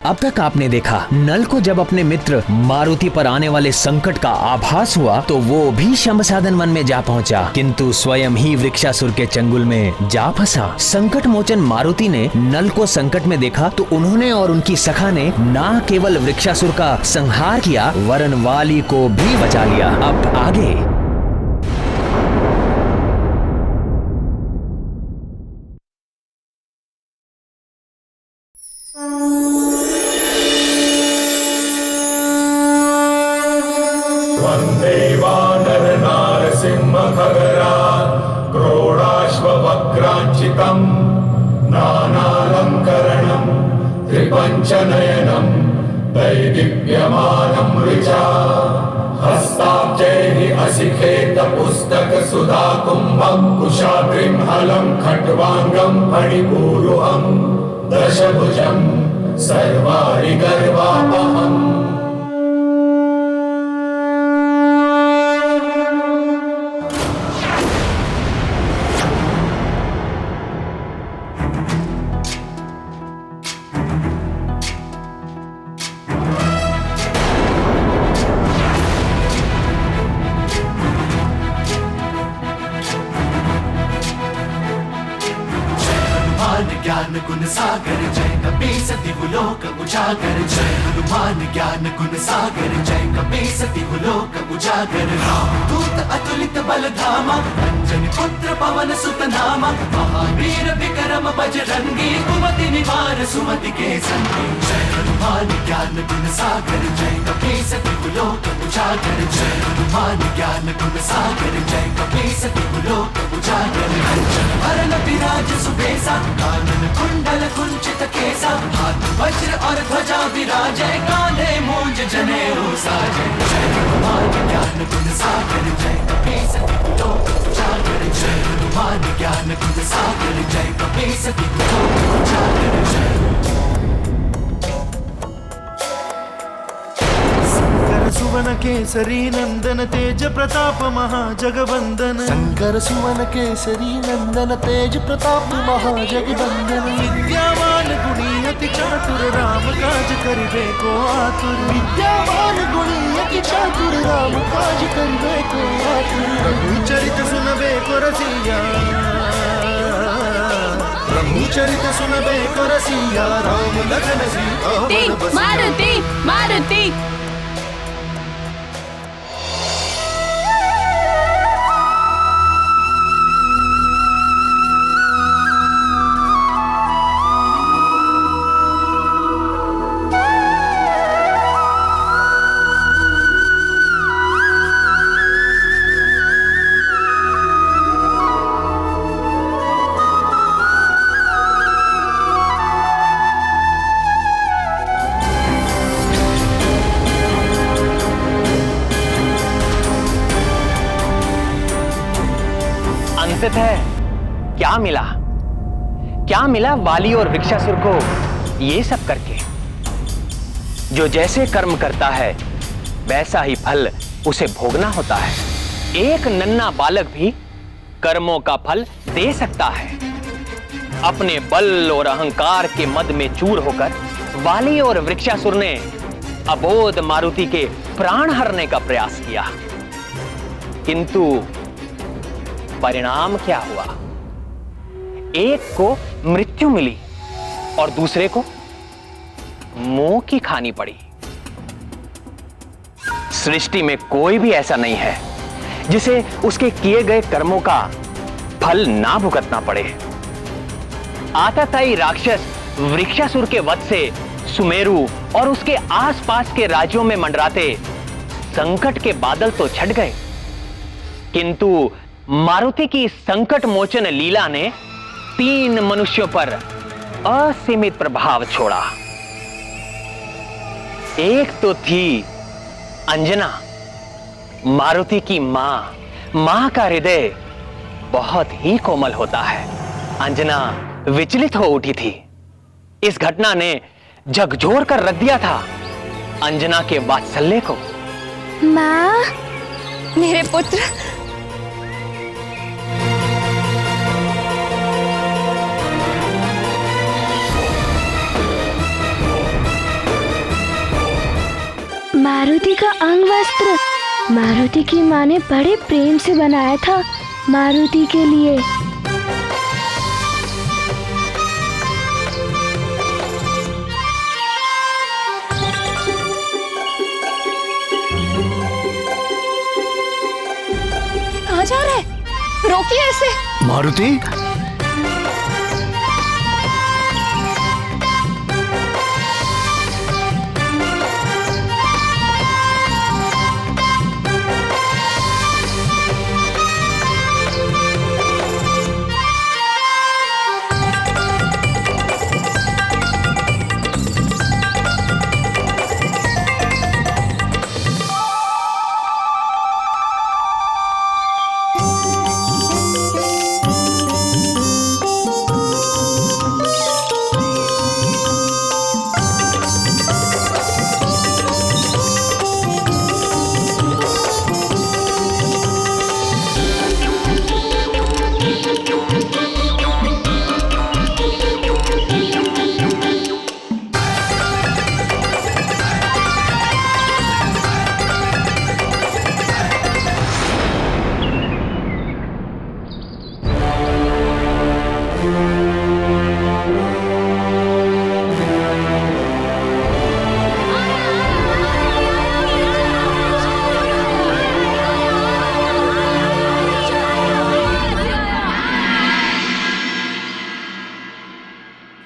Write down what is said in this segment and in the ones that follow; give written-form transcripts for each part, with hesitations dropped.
अब तक आपने देखा, नल को जब अपने मित्र मारुति पर आने वाले संकट का आभास हुआ तो वो भी शमशादन वन में जा पहुंचा, किंतु स्वयं ही वृक्षासुर के चंगुल में जा फंसा। संकट मोचन मारुति ने नल को संकट में देखा तो उन्होंने और उनकी सखा ने न केवल वृक्षासुर का संहार किया वरन वाली को भी बचा लिया। अब आगे क्रोडाश्ववक्राञ्चितम् नानालङ्करणम् त्रिपञ्चनयनम् दैदीप्यमानम् ऋचा हस्ताब्जैः असिखेतपुस्तकसुधाकुम्भम् कुशाग्रिम् हलम् खट्वाङ्गम् फणिपूरुहम् दशभुजम् सर्वाणि गर्वापहम्। ज्ञान गुण सागर जय कपीस दिवलोक उजागर, जय हनुमान ज्ञान गुण सागर जय कपीस दिवलोक उजागर। दूत अतुलित बल धामा अंजनी पुत्र पवन सुत नामा, महावीर विक्रम बजरंगी कुमति निवार सुमति के संगी। जय हनुमान ज्ञान गुण सागर जय कपीस दिवलोक उजागर, जय हनुमान ज्ञान गुण सागर जय कपीस दिवलोक उजागर। हरण विराज सुबेसा कानन कुंडल कुंचित केसा, हाथ वज्र और ध्वजा विराजे कांधे मूंज जनेऊ साजे। जय हनुमान ज्ञान गुण सागर जय कपीस दिवलोक उजागर, जय हनुमान ज्ञान गुण सागर जय कपीस दिवलोक उजागर। सुवन केसरी नंदन तेज प्रताप महाजगवंदन, शंकर सुवन केसरी नंदन तेज प्रताप महाजगवंदन। विद्यावान गुणी अति चातुर राम काज करिबे को आतुर, विद्यावान गुणी अति चातुर राम काज करिबे को आतुर। प्रभु चरित सुनबे को रसिया, प्रभु चरित सुनबे को रसिया, राम लखन सीता मन बसिया। मारुति मारुति है क्या मिला वाली और वृक्षासुर को ये सब करके। जो जैसे कर्म करता है वैसा ही फल उसे भोगना होता है। एक नन्हा बालक भी कर्मों का फल दे सकता है। अपने बल और अहंकार के मद में चूर होकर वाली और वृक्षासुर ने अबोध मारुति के प्राण हरने का प्रयास किया, किंतु परिणाम क्या हुआ? एक को मृत्यु मिली और दूसरे को मोह की खानी पड़ी। सृष्टि में कोई भी ऐसा नहीं है जिसे उसके किए गए कर्मों का फल ना भुगतना पड़े। आताताई राक्षस वृक्षासुर के वध से सुमेरु और उसके आसपास के राज्यों में मंडराते संकट के बादल तो छट गए, किंतु मारुति की संकट मोचन लीला ने 3 मनुष्यों पर असीमित प्रभाव छोड़ा। एक तो थी अंजना, मारुति की मां का हृदय बहुत ही कोमल होता है। अंजना विचलित हो उठी थी। इस घटना ने झकझोर कर रख दिया था अंजना के वात्सल्य को। मां, मेरे पुत्र, मारुति का अंग वस्त्र मारुति की माँ ने बड़े प्रेम से बनाया था मारुति के लिए। कहाँ जा रहा है? रोकिए इसे। मारुति,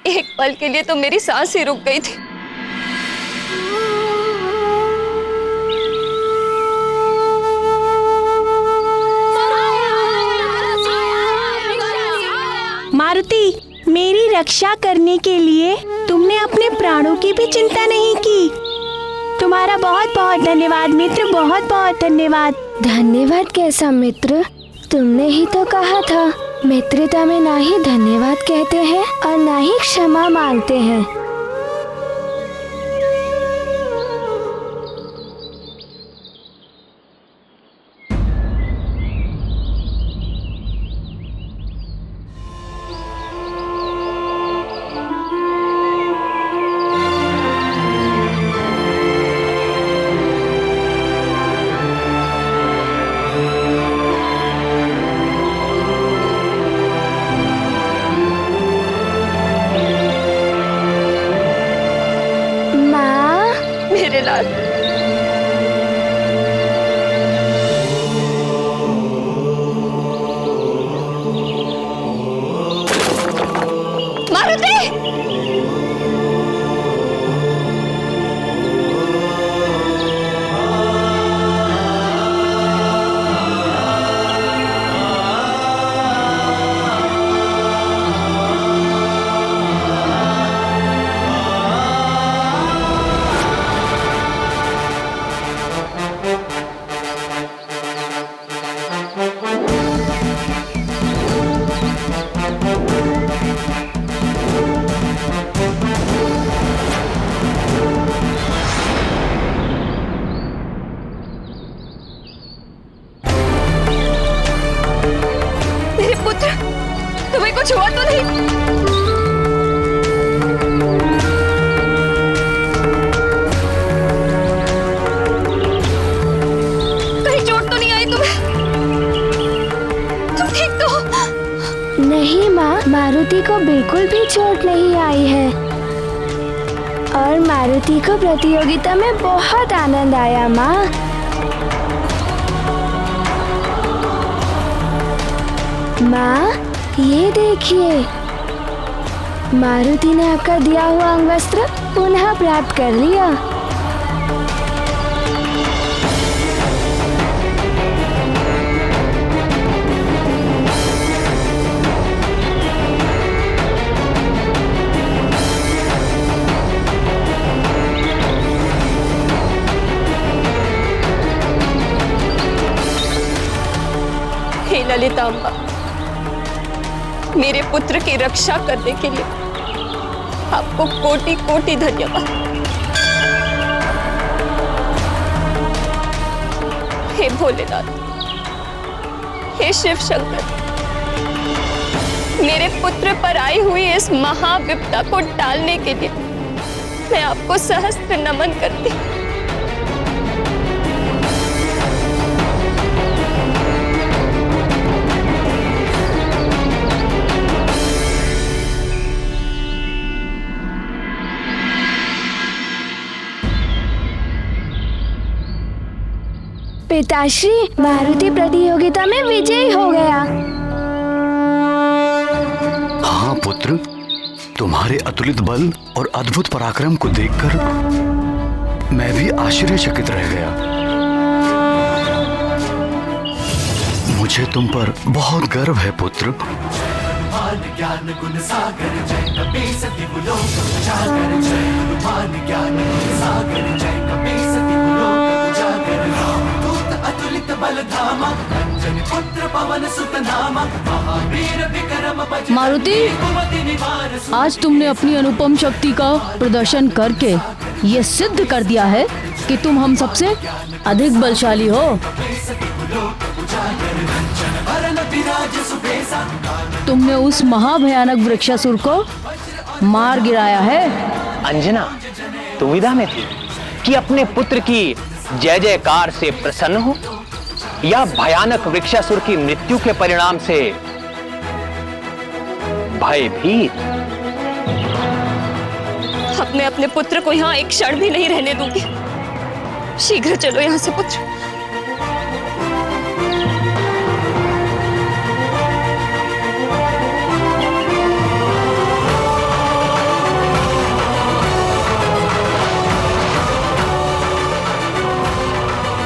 एक पल के लिए तो मेरी सांस ही रुक गई थी। मारुति, मेरी रक्षा करने के लिए तुमने अपने प्राणों की भी चिंता नहीं की। तुम्हारा बहुत बहुत धन्यवाद मित्र, बहुत बहुत धन्यवाद। धन्यवाद कैसा मित्र? तुमने ही तो कहा था मित्रता में ना ही धन्यवाद कहते हैं और ना ही क्षमा मांगते हैं। मेरे लाल, मारुति! तुम्हें कुछ हुआ तो नहीं? कहीं चोट तो नहीं आई तुम्हें? तुम ठीक तो हो? नहीं माँ, मारुति को बिल्कुल भी चोट नहीं आई है और मारुति को प्रतियोगिता में बहुत आनंद आया माँ। माँ, ये देखिए, मारुति ने आपका दिया हुआ अंग वस्त्र पुनः प्राप्त कर लिया। हे ललितांबा, मेरे पुत्र की रक्षा करने के लिए आपको कोटि कोटि धन्यवाद। हे भोलेनाथ, हे शिव शंकर, मेरे पुत्र पर आई हुई इस महाविपदा को टालने के लिए मैं आपको सहस्त्र नमन करती हूँ। पिताश्री, मारुति प्रतियोगिता में विजयी हो गया। हाँ पुत्र, तुम्हारे अतुलित बल और अद्भुत पराक्रम को देखकर मैं भी आश्चर्यचकित रह गया। मुझे तुम पर बहुत गर्व है पुत्र। ज्ञान गुण सागर जय कपीस तिहुलोक उजागर, जय हनुमान ज्ञान गुण सागर जय कपीस तिहुलोक उजागर। रामदूत अतुलित बल धामा, अंजनी पुत्र पवन सुत नामा, महावीर विक्रम बजरंगी मारुति, कुमति निवार सुमति। आज तुमने अपनी अनुपम शक्ति का प्रदर्शन करके ये सिद्ध कर दिया है कि तुम हम सबसे अधिक बलशाली हो। तुमने उस महाभयानक वृक्षासुर को मार गिराया है। अंजना दुविधा में थी कि अपने पुत्र की जय जयकार से प्रसन्न हो या भयानक वृक्षासुर की मृत्यु के परिणाम से भयभीत। अब मैं अपने पुत्र को यहाँ एक क्षण भी नहीं रहने दूंगी। शीघ्र चलो यहाँ से पुत्र।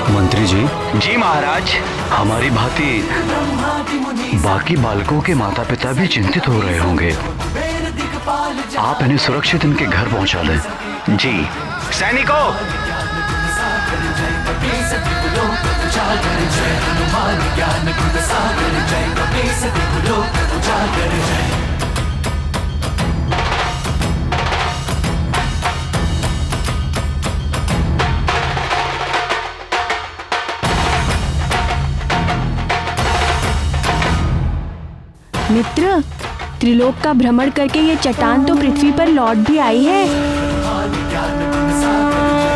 मंत्री जी। जी महाराज। हमारी भांति बाकी बालकों के माता पिता भी चिंतित हो रहे होंगे। आप इन्हें सुरक्षित इनके घर पहुंचा दें। जी। सैनिकों, मित्र, त्रिलोक का भ्रमण करके ये चट्टान तो पृथ्वी पर लौट भी आई है।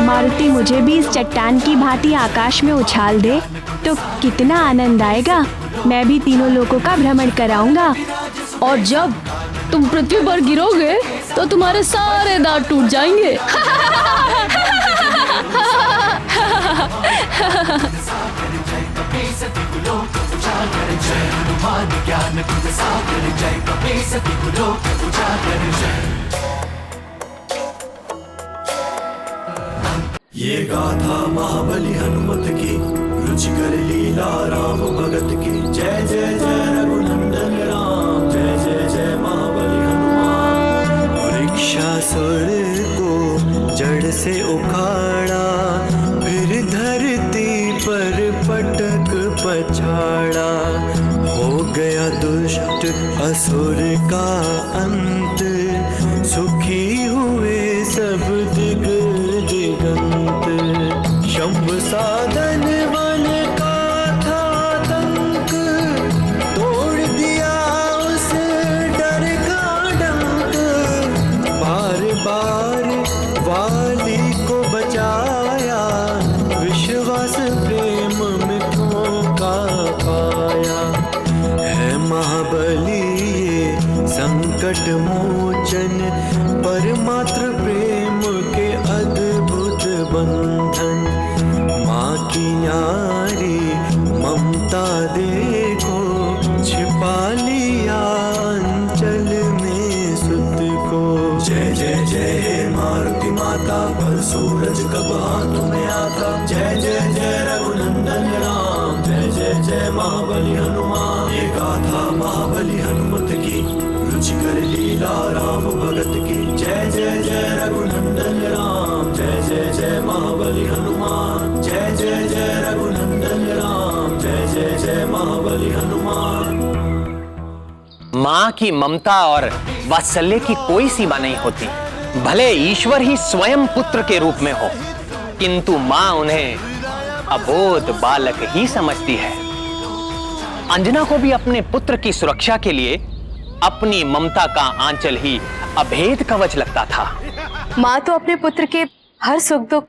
मारुति मुझे भी इस चट्टान की भांति आकाश में उछाल दे तो कितना आनंद आएगा। मैं भी तीनों लोकों का भ्रमण कराऊंगा। और जब तुम पृथ्वी पर गिरोगे तो तुम्हारे सारे दांत टूट जाएंगे। ये गाथा महाबली हनुमत की, रुचिकर लीला राम भगत की। जय जय जय रघुनंदन राम, जय जय जय महाबली हनुमान। वृक्षासुर को जड़ से उखाड़ा, फिर धरती पर पटक पछाड़ा। हो गया दुष्ट असुर का अंत, सुखी हुए सब दिग दिगंत। शंभ साधन वन का था तंक, तोड़ दिया उस डर का डंक। बार बार वाली को बचाया, विश्वास प्रेम में धोखा पाया। है महाबली ये संकट मोचन, परमात्र प्रेम के अद्भुत बंधन। माँ की न्यारी ममता देखो, छिपा लिया अंचल में सुत को। जय जय जय मारुति माता, पर सूरज कब हाथ में आता। जय जय जय रघुनंदन राम, जय जय जय महाबली हनुमान। ये गाथा महाबली हनुमत की, रुचिकर लीला राम भगत की। जय जय जय रघुनंदन राम, जय जय जय महाबली हनुमान। जय जय जय रघुनंदन राम, जय जय जय महाबली हनुमान। माँ की ममता और वात्सल्य की कोई सीमा नहीं होती। भले ईश्वर ही स्वयं पुत्र के रूप में हो, किंतु माँ उन्हें अबोध बालक ही समझती है। अंजना को भी अपने पुत्र की सुरक्षा के लिए अपनी ममता का आंचल ही अभेद कवच लगता था। माँ तो अपने पुत्र के हर सुख दुख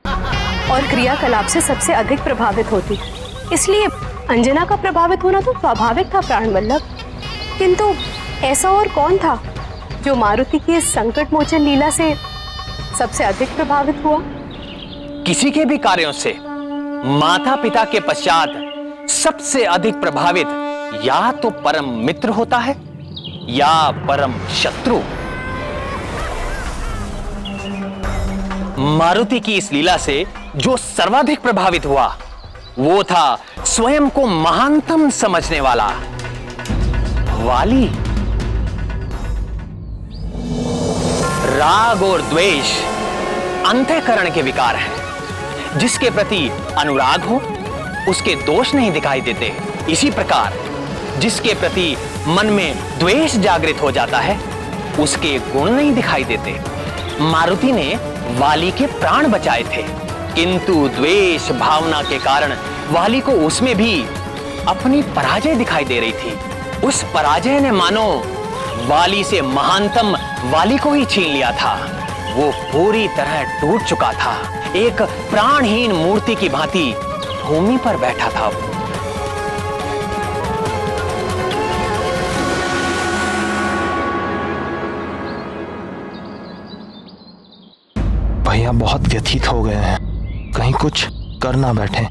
और क्रियाकलाप से सबसे अधिक प्रभावित होती, इसलिए अंजना का प्रभावित होना तो स्वाभाविक था प्राण वल्लभ। किंतु ऐसा और कौन था जो मारुति की इस संकट मोचन लीला से सबसे अधिक प्रभावित हुआ? किसी के भी कार्यों से माता पिता के पश्चात सबसे अधिक प्रभावित या तो परम मित्र होता है या परम शत्रु। मारुति की इस लीला से जो सर्वाधिक प्रभावित हुआ वो था स्वयं को महानतम समझने वाला वाली। राग और द्वेष अंतःकरण के विकार हैं। जिसके प्रति अनुराग हो उसके दोष नहीं दिखाई देते। इसी प्रकार जिसके प्रति मन में द्वेष जागृत हो जाता है उसके गुण नहीं दिखाई देते। मारुति ने वाली के प्राण बचाए थे, किंतु द्वेष भावना के कारण वाली को उसमें भी अपनी पराजय दिखाई दे रही थी। उस पराजय ने मानो वाली से महानतम वाली को ही छीन लिया था। वो पूरी तरह टूट चुका था, एक प्राणहीन मूर्ति की भांति भूमि पर बैठा था। भैया बहुत व्यथित हो गए हैं, कहीं कुछ कर ना बैठे।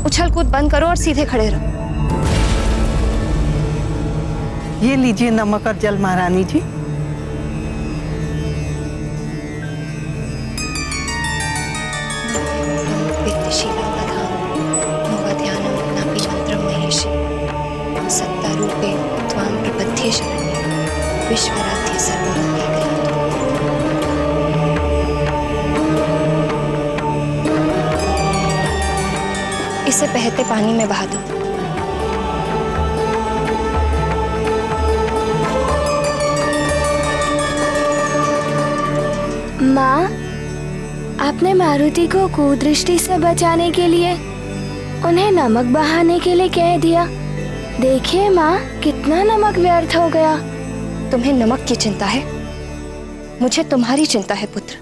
उछल कूद बंद करो और सीधे खड़े रहो। ये लीजिए नमक और जल महारानी जी। सत्तारूपे त्वां प्रपद्ये शरण्ये विश्वराध्य सर्वलोके कल्याणे। इसे बहते पानी में बहा दो। माँ, आपने मारुति को कुदृष्टि से बचाने के लिए उन्हें नमक बहाने के लिए कह दिया। देखिए माँ, कितना नमक व्यर्थ हो गया। तुम्हें नमक की चिंता है, मुझे तुम्हारी चिंता है पुत्र।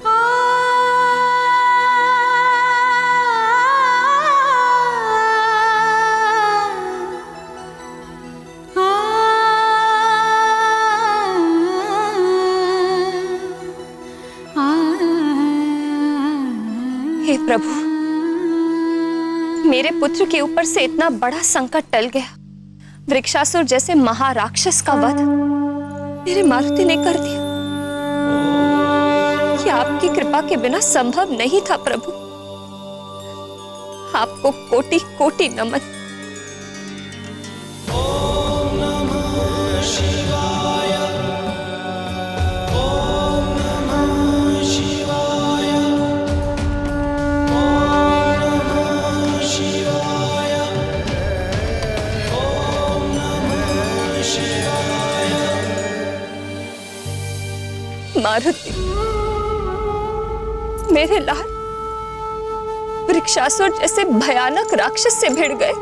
हे प्रभु, मेरे पुत्र के ऊपर से इतना बड़ा संकट टल गया। वृक्षासुर जैसे महाराक्षस का वध मेरे मारुति ने कर दिया। ये आपकी कृपा के बिना संभव नहीं था प्रभु। आपको कोटि कोटि नमन। मारुति, मेरे लाल, वृक्षासुर जैसे भयानक राक्षस से भिड़ गए।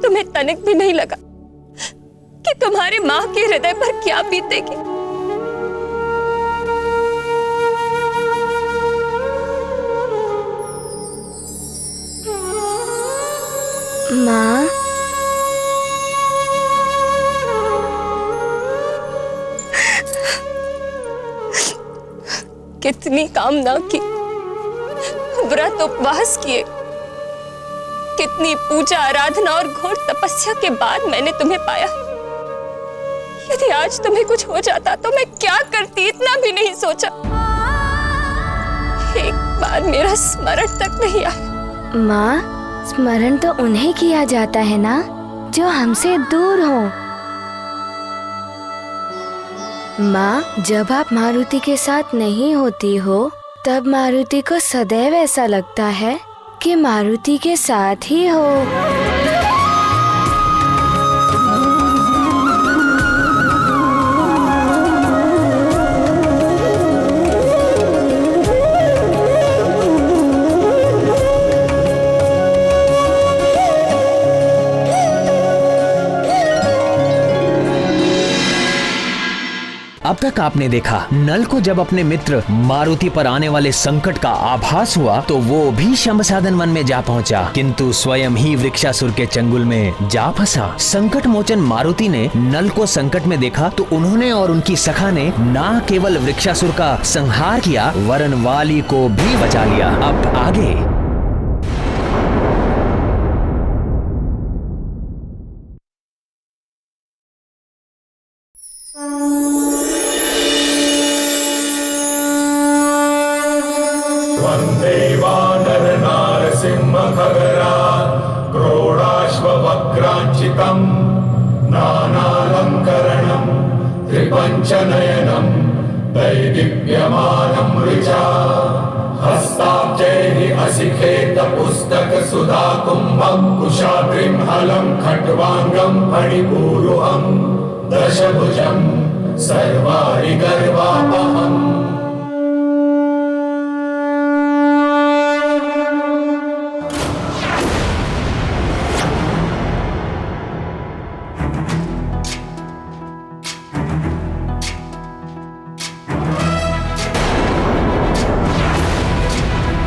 तुम्हें तनिक भी नहीं लगा कि तुम्हारे मां के हृदय पर क्या बीतेगी। माँ, कितनी कामना की, व्रत उपवास किए, कितनी पूजा आराधना और घोर तपस्या के बाद मैंने तुम्हें पाया। यदि आज तुम्हें कुछ हो जाता तो मैं क्या करती, इतना भी नहीं सोचा। एक बार मेरा स्मरण तक नहीं आया। माँ, स्मरण तो उन्हें किया जाता है ना जो हमसे दूर हो। माँ, जब आप मारुति के साथ नहीं होती हो तब मारुति को सदैव ऐसा लगता है कि मारुति के साथ ही हो। अब तक आपने देखा नल को जब अपने मित्र मारुति पर आने वाले संकट का आभास हुआ तो वो भी शमशादन वन में जा पहुंचा, किंतु स्वयं ही वृक्षासुर के चंगुल में जा फंसा। संकट मोचन मारुति ने नल को संकट में देखा तो उन्होंने और उनकी सखा ने न केवल वृक्षासुर का संहार किया वरन वाली को भी बचा लिया। अब आगे क्रोडाश्ववक्राञ्चितम् नानालङ्करणम् त्रिपञ्चनयनम् दैदीप्यमानं ऋचा हस्ताब्जैः असिखेतपुस्तकसुधाकुम्भं कुशाग्रिं हलं खट्वाङ्गं फणिपूरुहं दशभुजं सर्वारिगर्वापहम्